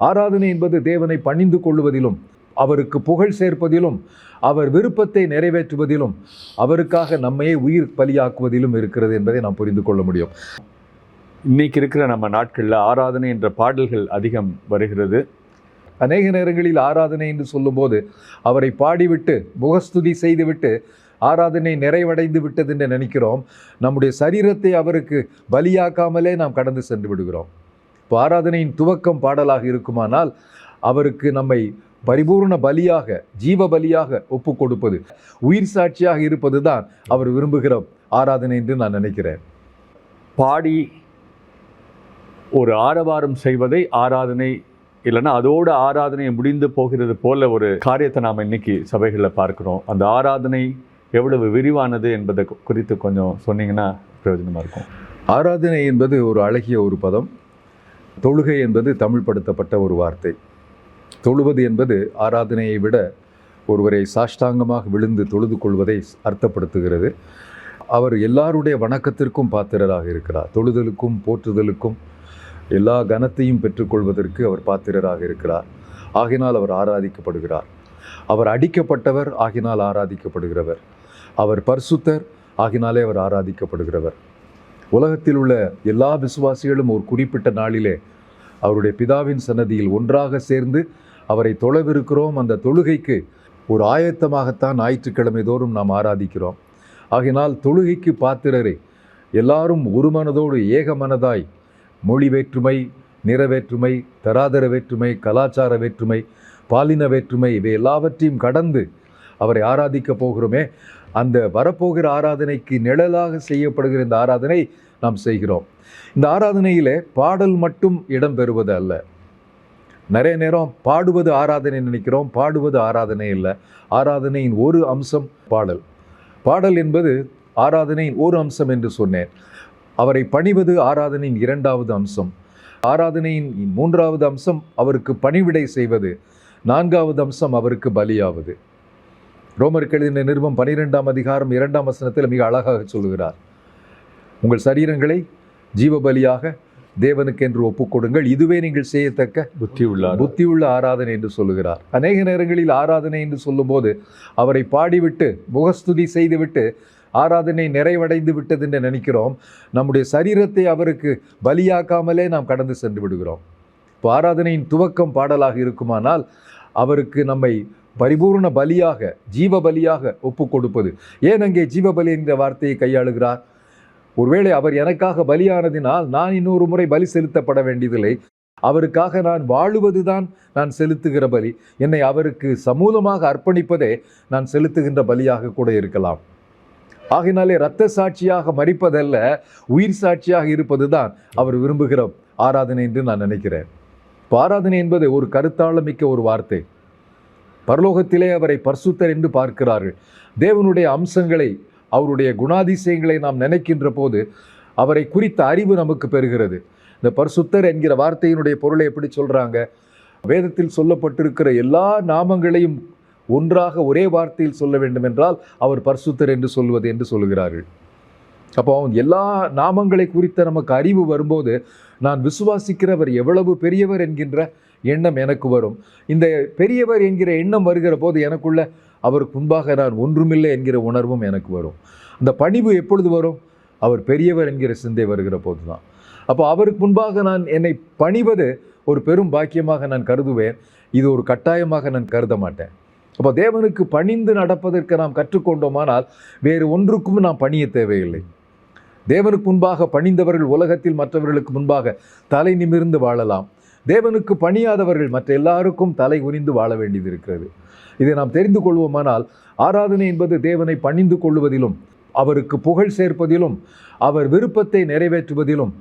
ஆராதனை என்பது தேவனை பணிந்து கொள்வதிலும், அவருக்கு புகழ் சேர்ப்பதிலும், அவர் விருப்பத்தை நிறைவேற்றுவதிலும், அவருக்காக நம்மையே உயிர் பலியாக்குவதிலும் இருக்கிறது என்பதை நாம் புரிந்து கொள்ள முடியும். இன்னைக்கு இருக்கிற நம்ம நாட்களில் ஆராதனை என்ற பாடல்கள் அதிகம் வருகிறது. அநேக நேரங்களில் ஆராதனை என்று சொல்லும்போது அவரை பாடிவிட்டு முகஸ்துதி செய்துவிட்டு ஆராதனை நிறைவடைந்து விட்டது என்று நினைக்கிறோம். நம்முடைய சரீரத்தை அவருக்கு பலியாக்காமலே நாம் கடந்து சென்று விடுகிறோம். இப்போ ஆராதனையின் துவக்கம் பாடலாக இருக்குமானால் அவருக்கு நம்மை பரிபூர்ண பலியாக, ஜீவ பலியாக ஒப்பு கொடுப்பது, உயிர் சாட்சியாக இருப்பது தான் அவர் விரும்புகிற ஆராதனை என்று நான் நினைக்கிறேன். பாடி ஒரு ஆரவாரம் செய்வதை ஆராதனை இல்லைன்னா அதோட ஆராதனை முடிந்து போகிறது போல ஒரு காரியத்தை நாம் இன்னைக்கு சபைகளில் பார்க்குறோம். அந்த ஆராதனை எவ்வளவு விரிவானது என்பதை குறித்து கொஞ்சம் சொன்னீங்கன்னா பிரயோஜனமாக இருக்கும். ஆராதனை என்பது ஒரு அழகிய ஒரு பதம். தொழுகை என்பது தமிழ் படுத்தப்பட்ட ஒரு வார்த்தை. தொழுவது என்பது ஆராதனையை விட ஒருவரை சாஷ்டாங்கமாக விழுந்து தொழுது கொள்வதை அர்த்தப்படுத்துகிறது. அவர் எல்லாருடைய வணக்கத்திற்கும் பாத்திரராக இருக்கிறார். தொழுதலுக்கும் போற்றுதலுக்கும் எல்லா கனத்தையும் பெற்றுக்கொள்வதற்கு அவர் பாத்திரராக இருக்கிறார். ஆகினால் அவர் ஆராதிக்கப்படுகிறார். அவர் அடிக்கப்பட்டவர், ஆகினால் ஆராதிக்கப்படுகிறவர். அவர் பரிசுத்தர், ஆகினாலே அவர் ஆராதிக்கப்படுகிறவர். உலகத்தில் உள்ள எல்லா விசுவாசிகளும் ஒரு குறிப்பிட்ட நாளிலே அவருடைய பிதாவின் சன்னதியில் ஒன்றாக சேர்ந்து அவரை தொழவிருக்கிறோம். அந்த தொழுகைக்கு ஒரு ஆயத்தமாகத்தான் ஞாயிற்றுக்கிழமை தோறும் நாம் ஆராதிக்கிறோம். ஆகினால் தொழுகைக்கு பாத்திரரை எல்லாரும் ஒரு மனதோடு ஏக மனதாய் மொழி வேற்றுமை, நிற வேற்றுமை, தராதர வேற்றுமை, கலாச்சார வேற்றுமை, பாலின வேற்றுமை இவை எல்லாவற்றையும் கடந்து அவரை ஆராதிக்க போகிறோமே, அந்த வரப்போகிற ஆராதனைக்கு நிழலாக செய்யப்படுகிற இந்த ஆராதனை நாம் செய்கிறோம். இந்த ஆராதனையிலே பாடல் மட்டும் இடம்பெறுவது அல்ல. நிறைய நேரம் பாடுவது ஆராதனை நினைக்கிறோம். பாடுவது ஆராதனை இல்லை. ஆராதனையின் ஒரு அம்சம் பாடல். பாடல் என்பது ஆராதனையின் ஒரு அம்சம் என்று சொன்னேன். அவரை பணிவது ஆராதனையின் இரண்டாவது அம்சம். ஆராதனையின் மூன்றாவது அம்சம் அவருக்கு பணிவிடை செய்வது. நான்காவது அம்சம் அவருக்கு பலியாவது. ரோமருக்கு எழுதின நிருபம் 12ஆம் அதிகாரம் 2ஆம் வசனத்தில் மிக அழகாக சொல்கிறார், உங்கள் சரீரங்களை ஜீவ பலியாக தேவனுக்கென்று ஒப்புக்கொடுங்கள், இதுவே நீங்கள் செய்யத்தக்க புத்தியுள்ள ஆராதனை என்று சொல்லுகிறார். அநேக நேரங்களில் ஆராதனை என்று சொல்லும்போது அவரை பாடிவிட்டு முகஸ்துதி செய்துவிட்டு ஆராதனை நிறைவடைந்து விட்டது என்று நினைக்கிறோம். நம்முடைய சரீரத்தை அவருக்கு பலியாக்காமலே நாம் கடந்து சென்று விடுகிறோம். இப்போ ஆராதனையின் துவக்கம் பாடலாக இருக்குமானால் அவருக்கு நம்மை பரிபூர்ண பலியாக, ஜீவ பலியாக ஒப்பு கொடுப்பது. ஏன் அங்கே ஜீவ பலி என்ற வார்த்தையை கையாளுகிறார்? ஒருவேளை அவர் எனக்காக பலியானதினால் நான் இன்னொரு முறை பலி செலுத்தப்பட வேண்டியதில்லை. அவருக்காக நான் வாழுவதுதான் நான் செலுத்துகிற பலி. என்னை அவருக்கு சமூலமாக அர்ப்பணிப்பதே நான் செலுத்துகின்ற பலியாக கூட இருக்கலாம். ஆகினாலே இரத்த சாட்சியாக மரிப்பதல்ல, உயிர் சாட்சியாக இருப்பது தான் அவர் விரும்புகிற ஆராதனை என்று நான் நினைக்கிறேன். இப்போ ஆராதனை என்பது ஒரு கருத்தாளமிக்க ஒரு வார்த்தை. பரலோகத்திலே அவரை பரிசுத்தர் என்று பார்க்கிறார்கள். தேவனுடைய அம்சங்களை, அவருடைய குணாதிசயங்களை நாம் நினைக்கின்ற போது அவரை குறித்த அறிவு நமக்கு பெறுகிறது. இந்த பரிசுத்தர் என்கிற வார்த்தையினுடைய பொருளை எப்படி சொல்கிறாங்க? வேதத்தில் சொல்லப்பட்டிருக்கிற எல்லா நாமங்களையும் ஒன்றாக ஒரே வார்த்தையில் சொல்ல வேண்டும் என்றால் அவர் பரிசுத்தர் என்று சொல்வது என்று சொல்கிறார்கள். அப்போ எல்லா நாமங்களை குறித்த நமக்கு அறிவு வரும்போது நான் விசுவாசிக்கிறவர் எவ்வளவு பெரியவர் என்கின்ற எண்ணம் எனக்கு வரும். இந்த பெரியவர் என்கிற எண்ணம் வருகிற போது எனக்குள்ள அவருக்கு முன்பாக நான் ஒன்றுமில்லை என்கிற உணர்வும் எனக்கு வரும். அந்த பணிவு எப்பொழுது வரும்? அவர் பெரியவர் என்கிற சிந்தை வருகிற போது தான். அப்போ அவருக்கு முன்பாக நான் என்னை பணிவது ஒரு பெரும் பாக்கியமாக நான் கருதுவேன். இது ஒரு கட்டாயமாக நான் கருத மாட்டேன். அப்போ தேவனுக்கு பணிந்து நடப்பதற்கு நாம் கற்றுக்கொண்டோமானால் வேறு ஒன்றுக்கும் நாம் பணிய தேவையில்லை. தேவனுக்கு முன்பாக பணிந்தவர்கள் உலகத்தில் மற்றவர்களுக்கு முன்பாக தலை நிமிர்ந்து வாழலாம். தேவனுக்கு பணியாதவர்கள் மற்ற எல்லாருக்கும் தலை உரிந்து வாழ வேண்டியது இருக்கிறது. இதை நாம் தெரிந்து கொள்வோமானால் ஆராதனை என்பது தேவனை பணிந்து கொள்வதிலும், அவருக்கு புகழ் சேர்ப்பதிலும், அவர் விருப்பத்தை நிறைவேற்றுவதிலும்,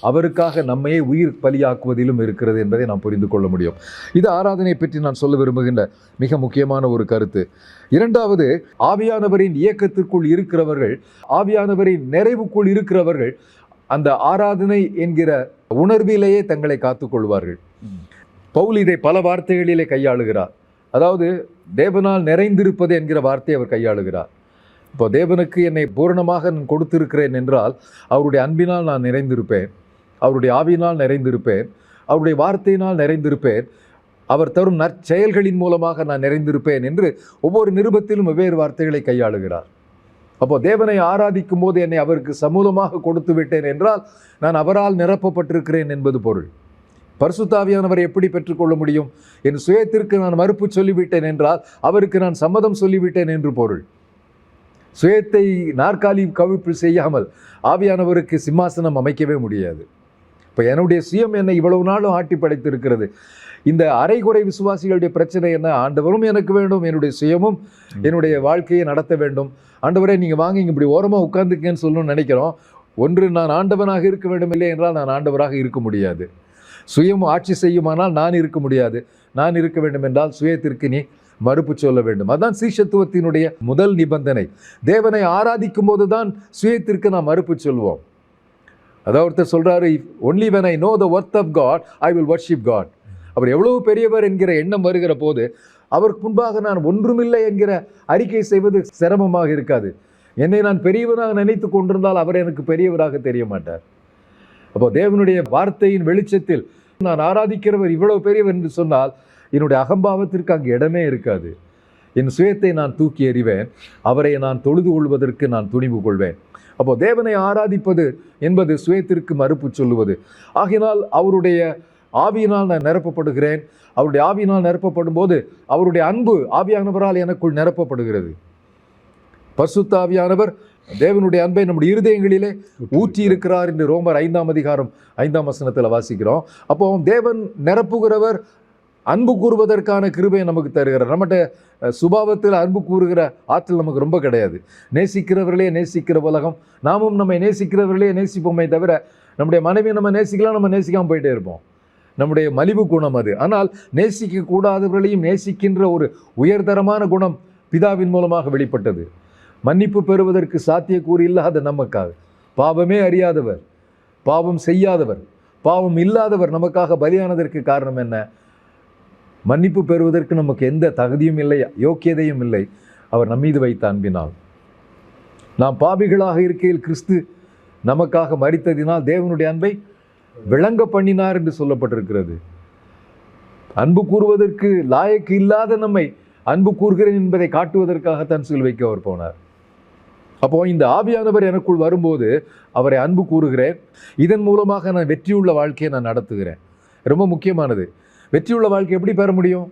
அவருக்காக நம்மையே உயிர் பலியாக்குவதிலும் இருக்கிறது என்பதை நாம் புரிந்து கொள்ள முடியும். இது ஆராதனை பற்றி நான் சொல்ல விரும்புகின்ற மிக முக்கியமான ஒரு கருத்து. இரண்டாவது, ஆவியானவரின் இயக்கத்திற்குள் இருக்கிறவர்கள், ஆவியானவரின் நிறைவுக்குள் இருக்கிறவர்கள் அந்த ஆராதனை என்கிற உணர்விலேயே தங்களை காத்துக்கொள்வார்கள். பவுல் இதை பல வார்த்தைகளிலே கையாளுகிறார். அதாவது தேவனால் நிறைந்திருப்பது என்கிற வார்த்தையை அவர் கையாளுகிறார். இப்போ தேவனுக்கு என்னை பூரணமாக நான் கொடுத்திருக்கிறேன் என்றால் அவருடைய அன்பினால் நான் நிறைந்திருப்பேன், அவருடைய ஆவியினால் நிறைந்திருப்பேன், அவருடைய வார்த்தையினால் நிறைந்திருப்பேன், அவர் தரும் நற்செயல்களின் மூலமாக நான் நிறைந்திருப்பேன் என்று ஒவ்வொரு நிருபத்திலும் வெவ்வேறு வார்த்தைகளை கையாளுகிறார். அப்போ தேவனை ஆராதிக்கும் போது என்னை அவருக்கு சமூலமாக கொடுத்து விட்டேன் என்றால் நான் அவரால் நிரப்பப்பட்டிருக்கிறேன் என்பது பொருள். பரிசுத்த ஆவியானவரை எப்படி பெற்றுக்கொள்ள முடியும்? என் சுயத்திற்கு நான் மறுப்பு சொல்லிவிட்டேன் என்றால் அவருக்கு நான் சம்மதம் சொல்லிவிட்டேன் என்று பொருள். சுயத்தை நாற்காலி கவிழ்ப்பு செய்யாமல் ஆவியானவருக்கு சிம்மாசனம் அமைக்கவே முடியாது. இப்போ என்னுடைய சுயம் என்னை இவ்வளவு நாளும் ஆட்டி படைத்திருக்கிறது. இந்த அரைகுறை விசுவாசிகளுடைய பிரச்சனை என்ன? ஆண்டவரும் எனக்கு வேண்டும், என்னுடைய சுயமும் என்னுடைய வாழ்க்கையை நடத்த வேண்டும். ஆண்டவரே நீங்கள் வாங்க இங்கே இப்படி ஓரமாக உட்கார்ந்துக்கேன்னு சொல்லணும்னு நினைக்கிறோம். ஒன்று நான் ஆண்டவனாக இருக்க வேண்டும், இல்லை என்றால் நான் ஆண்டவராக இருக்க முடியாது. சுயம் ஆட்சி செய்யுமானால் நான் இருக்க முடியாது. நான் இருக்க வேண்டும் என்றால் சுயத்திற்கு நீ மறுப்பு சொல்ல வேண்டும். அதுதான் சீஷத்துவத்தினுடைய முதல் நிபந்தனை. தேவனை ஆராதிக்கும் போது தான் சுயத்திற்கு நாம் மறுப்பு சொல்வோம். அதாவது ஒருத்தர் சொல்றாரு, only when I know the worth of God, I will worship God. அவர் எவ்வளவு பெரியவர் என்கிற எண்ணம் வருகிற போது அவருக்கு முன்பாக நான் ஒன்றுமில்லை என்கிற அறிக்கை செய்வது சிரமமாக இருக்காது. என்னை நான் பெரியவராக நினைத்து கொண்டிருந்தால் அவர் எனக்கு பெரியவராக தெரிய மாட்டார். அப்போ தேவனுடைய வார்த்தையின் வெளிச்சத்தில் நான் ஆராதிக்கிறவர் இவ்வளவு பெரியவர் என்று சொன்னால் என்னுடைய அகம்பாவத்திற்கு அங்கு இடமே இருக்காது. என் சுயத்தை நான் தூக்கி எறிவேன், அவரை நான் தொழுது கொள்வதற்கு நான் துணிவு கொள்வேன். அப்போ தேவனை ஆராதிப்பது என்பது சுயத்திற்கு மறுப்பு சொல்லுவது. ஆகினால் அவருடைய ஆவியினால் நான் நிரப்பப்படுகிறேன். அவருடைய ஆவியினால் நிரப்பப்படும் போது அவருடைய அன்பு ஆவியானவரால் எனக்குள் நிரப்பப்படுகிறது. பரிசுத்த ஆவியானவர் தேவனுடைய அன்பை நம்முடைய இருதயங்களிலே ஊற்றி இருக்கிறார் என்று ரோமர் 5ஆம் அதிகாரம் 5ஆம் வசனத்தில் வாசிக்கிறோம். அப்போ தேவன் நிரப்புகிறவர் அன்பு கூறுவதற்கான கிருபையை நமக்கு தருகிறார். நம்மகிட்ட சுபாவத்தில் அன்பு கூறுகிற ஆற்றல் நமக்கு ரொம்ப கிடையாது. நேசிக்கிறவர்களே நேசிக்கிற உலகம், நாமும் நம்மை நேசிக்கிறவர்களே நேசிப்போமே தவிர நம்முடைய மனைவி நம்ம நேசிக்கலாம், நம்ம நேசிக்காமல் போயிட்டே இருப்போம். நம்முடைய மலிவு குணம் அது. ஆனால் நேசிக்க கூடாதவர்களையும் நேசிக்கின்ற ஒரு உயர்தரமான குணம் பிதாவின் மூலமாக வெளிப்பட்டது. மன்னிப்பு பெறுவதற்கு சாத்தியக்கூறு இல்லாத நமக்காக, பாவமே அறியாதவர், பாவம் செய்யாதவர், பாவம் இல்லாதவர் நமக்காக பலியானதற்கு காரணம் என்ன? மன்னிப்பு பெறுவதற்கு நமக்கு எந்த தகுதியும் இல்லை, யோக்கியதையும் இல்லை. அவர் நம்மீது வைத்த அன்பினால். நாம் பாவிகளாக இருக்கையில் கிறிஸ்து நமக்காக மரித்ததினால் தேவனுடைய அன்பை விளங்க பண்ணினார் என்று சொல்லப்பட்டிருக்கிறது. அன்பு கூறுவதற்கு லாயக்கு இல்லாத நம்மை அன்பு கூறுகிறேன் என்பதை காட்டுவதற்காகத்தான் சிலுவைக்கு அவர் போனார். அப்போ இந்த ஆவியானவர் எனக்குள் வரும்போது அவரை அன்பு கூறுகிறேன். இதன் மூலமாக நான் வெற்றியுள்ள வாழ்க்கையை நான் நடத்துகிறேன். ரொம்ப முக்கியமானது. வெற்றியுள்ள வாழ்க்கை எப்படி பெற முடியும்?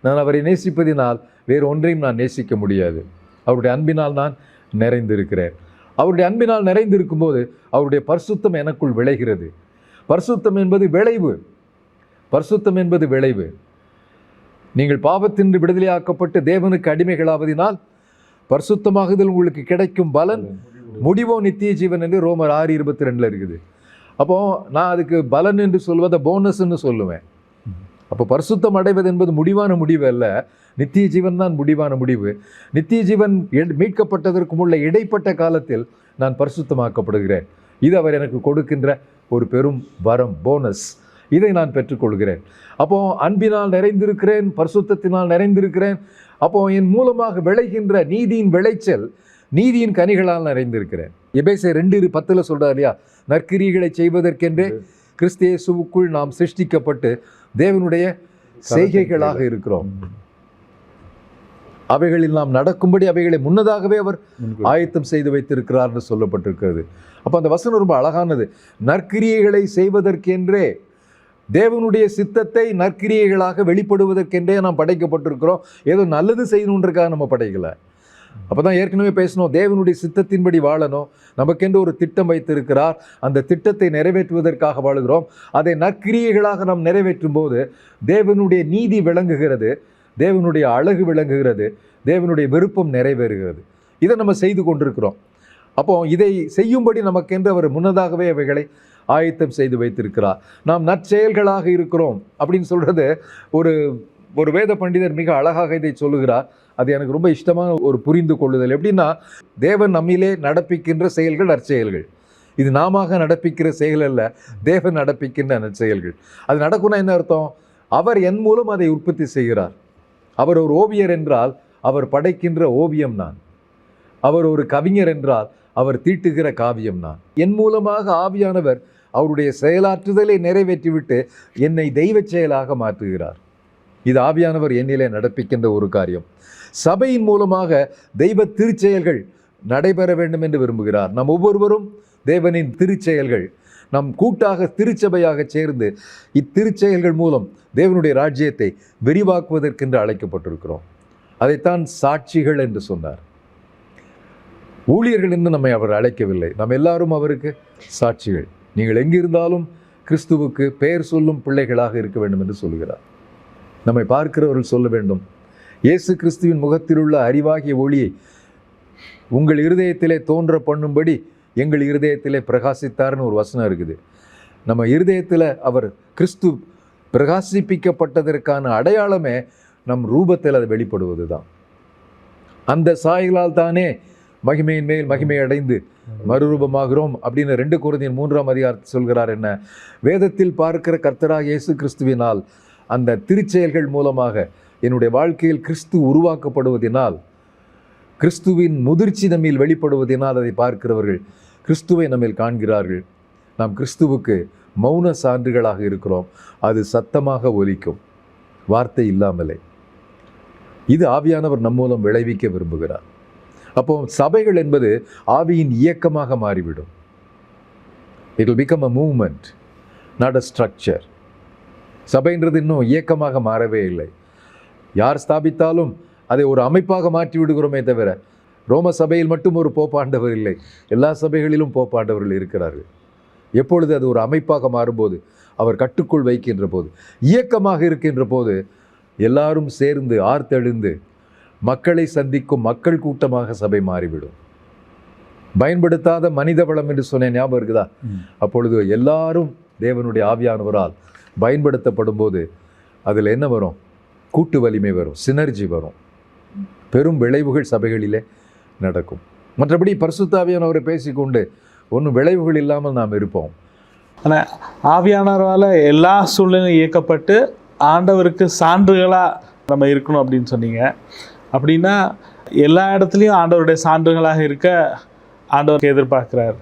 நான் அவரை நேசிப்பதினால் வேறு ஒன்றையும் நான் நேசிக்க முடியாது. அவருடைய அன்பினால் நான் நிறைந்திருக்கிறேன். அவருடைய அன்பினால் நிறைந்திருக்கும் போது அவருடைய பரிசுத்தம் எனக்குள் விளைகிறது. பரிசுத்தம் என்பது விளைவு. பரிசுத்தம் என்பது விளைவு. நீங்கள் பாவத்தின்று விடுதலையாக்கப்பட்டு தேவனுக்கு அடிமைகளாவதினால் பரிசுத்தமாகுதல் உங்களுக்கு கிடைக்கும் பலன் முடிவோ நித்திய ஜீவன் என்று ரோமர் 6:22 இருக்குது. அப்போ நான் அதுக்கு பலன் என்று சொல்வதை போனஸ்ன்னு சொல்லுவேன். அப்போ பரிசுத்தம் அடைவது என்பது முடிவான முடிவு அல்ல, நித்திய ஜீவன் தான் முடிவான முடிவு. நித்திய ஜீவன் மீட்கப்பட்டதற்கும் உள்ள இடைப்பட்ட காலத்தில் நான் பரிசுத்தமாக்கப்படுகிறேன். இது அவர் எனக்கு கொடுக்கின்ற ஒரு பெரும் வரம், போனஸ். இதை நான் பெற்றுக்கொள்கிறேன். அப்போ அன்பினால் நிறைந்திருக்கிறேன், பரிசுத்தத்தினால் நிறைந்திருக்கிறேன். அப்போ என் மூலமாக விளைகின்ற நீதியின் விளைச்சல், நீதியின் கனிகளால் நிறைந்திருக்கிறேன். எபேசியர் 2:10 சொல்றார் இல்லையா, நற்கிரியைகளை செய்வதற்கென்றே கிறிஸ்து இயேசுவுக்குள் நாம் சிருஷ்டிக்கப்பட்டு தேவனுடைய செய்கைகளாக இருக்கிறோம். அவைகளில் நாம் நடக்கும்படி அவைகளை முன்னதாகவே அவர் ஆயத்தம் செய்து வைத்திருக்கிறார் என்று சொல்லப்பட்டிருக்கிறது. அப்போ அந்த வசனம் ரொம்ப அழகானது. நற்கிரியைகளை செய்வதற்கென்றே, தேவனுடைய சித்தத்தை நற்கிரியைகளாக வெளிப்படுவதற்கென்றே நாம் படைக்கப்பட்டிருக்கிறோம். ஏதோ நல்லது செய்யணுன்றக்காக நம்ம படைக்கலை. அப்போ தான் ஏற்கனவே பேசணும், தேவனுடைய சித்தத்தின்படி வாழணும். நமக்கென்று ஒரு திட்டம் வைத்திருக்கிறார். அந்த திட்டத்தை நிறைவேற்றுவதற்காக வாழுகிறோம். அதை நற்கிரியைகளாக நாம் நிறைவேற்றும் போது தேவனுடைய நீதி விளங்குகிறது, தேவனுடைய அழகு விளங்குகிறது, தேவனுடைய விருப்பம் நிறைவேறுகிறது. இதை நம்ம செய்து கொண்டிருக்கிறோம். அப்போ இதை செய்யும்படி நமக்கென்று அவர் முன்னதாகவே அவைகளை ஆயத்தம் செய்து வைத்திருக்கிறார். நாம் நற்செயல்களாக இருக்கிறோம் அப்படின்னு சொல்கிறது ஒரு வேத பண்டிதர் மிக அழகாக இதை சொல்லுகிறார். அது எனக்கு ரொம்ப இஷ்டமான ஒரு புரிந்து கொள்ளுதல். எப்படின்னா, தேவன் நம்மிலே நடப்பிக்கின்ற செயல்கள் நற்செயல்கள். இது நாம நடப்பிக்கிற செயல் அல்ல, தேவன் நடப்பிக்கின்ற நற்செயல்கள். அது நடக்கும்னா என்ன அர்த்தம்? அவர் என் மூலம் அதை உற்பத்தி செய்கிறார். அவர் ஒரு ஓவியர் என்றால் அவர் படைக்கின்ற ஓவியம் நான். அவர் ஒரு கவிஞர் என்றால் அவர் தீட்டுகிற காவியம் நான். என் மூலமாக ஆவியானவர் அவருடைய செயலாற்றுதலை நிறைவேற்றிவிட்டு என்னை தெய்வ செயலாக மாற்றுகிறார். இது ஆவியானவர் என்னிலே நடப்பிக்கின்ற ஒரு காரியம். சபையின் மூலமாக தெய்வ திருச்செயல்கள் நடைபெற வேண்டும் என்று விரும்புகிறார். நம் ஒவ்வொருவரும் தேவனின் திருச்செயல்கள், நம் கூட்டாக திருச்சபையாக சேர்ந்து இத்திருச்செயல்கள் மூலம் தேவனுடைய ராஜ்யத்தை விரிவாக்குவதற்கென்று அழைக்கப்பட்டிருக்கிறோம். அதைத்தான் சாட்சிகள் என்று சொன்னார். ஊழியர்கள் என்று நம்மை அவர் அழைக்கவில்லை. நாம் எல்லாரும் அவருக்கு சாட்சிகள். நீங்கள் எங்கிருந்தாலும் கிறிஸ்துவுக்கு பெயர் சொல்லும் பிள்ளைகளாக இருக்க வேண்டும் என்று சொல்கிறார். நம்மை பார்க்கிறவர்கள் சொல்ல வேண்டும், இயேசு கிறிஸ்துவின் முகத்தில் உள்ள அறிவாகிய ஒளியை உங்கள் இருதயத்திலே தோன்ற பண்ணும்படி எங்கள் இருதயத்திலே பிரகாசித்தார்னு ஒரு வசனம் இருக்குது. நம்ம இருதயத்தில் அவர் கிறிஸ்து பிரகாசிப்பிக்கப்பட்டதற்கான அடையாளமே நம் ரூபத்தில் அது வெளிப்படுவது தான். அந்த சாயலால் தானே மகிமையின் மேல் மகிமை அடைந்து மறுரூபமாகிறோம் அப்படின்னு 2 கொரிந்தியர் 3ஆம் அதிகாரத்தில் சொல்கிறார். என்ன? வேதத்தில் பார்க்கிற கர்த்தராகிய இயேசு கிறிஸ்துவினால், அந்த திருச்செயல்கள் மூலமாக என்னுடைய வாழ்க்கையில் கிறிஸ்து உருவாக்கப்படுவதினால், கிறிஸ்துவின் முதிர்ச்சி நம்மில் வெளிப்படுவதினால் அதை பார்க்கிறவர்கள் கிறிஸ்துவை நம்மில் காண்கிறார்கள். நாம் கிறிஸ்துவுக்கு மௌன சான்றுகளாக இருக்கிறோம். அது சத்தமாக ஒலிக்கும், வார்த்தை இல்லாமலே. இது ஆவியானவர் நம் மூலம் விளைவிக்க விரும்புகிறார். அப்போ சபைகள் என்பது ஆவியின் இயக்கமாக மாறிவிடும். It will become a movement, not a structure. சபைன்றது இன்னும் இயக்கமாக மாறவே இல்லை. யார் ஸ்தாபித்தாலும் அதை ஒரு அமைப்பாக மாற்றி விடுகிறோமே தவிர, ரோம சபையில் மட்டும் ஒரு போப்பாண்டவர் இல்லை, எல்லா சபைகளிலும் போப்பாண்டவர்கள் இருக்கிறார்கள். எப்பொழுது அது ஒரு அமைப்பாக மாறும்போது, அவர் கட்டுக்குள் வைக்கின்ற போது, இயக்கமாக இருக்கின்ற போது, எல்லாரும் சேர்ந்து ஆர்த்தெழுந்து மக்களை சந்திக்கும் மக்கள் கூட்டமாக சபை மாறிவிடும். பயன்படுத்தாத மனித வளம் என்று சொன்ன ஞாபகம் இருக்குதா? அப்பொழுது எல்லாரும் தேவனுடைய ஆவியானவரால் பயன்படுத்தப்படும் போது அதில் என்ன வரும்? கூட்டு வலிமை வரும், சினர்ஜி வரும், பெரும் விளைவுகள் சபைகளிலே நடக்கும். மற்றபடி பரிசுத்த ஆவியானவரை பேசிக்கொண்டு ஒன்றும் விளைவுகள் இல்லாமல் நாம் இருப்போம். ஆனால் ஆவியானவரால் எல்லா சூழ்நிலையும் இயக்கப்பட்டு ஆண்டவருக்கு சான்றுகளாக நம்ம இருக்கணும் அப்படின்னு சொன்னீங்க. அப்படின்னா எல்லா இடத்துலையும் ஆண்டவருடைய சான்றுகளாக இருக்க ஆண்டவருக்கு எதிர்பார்க்கிறார்.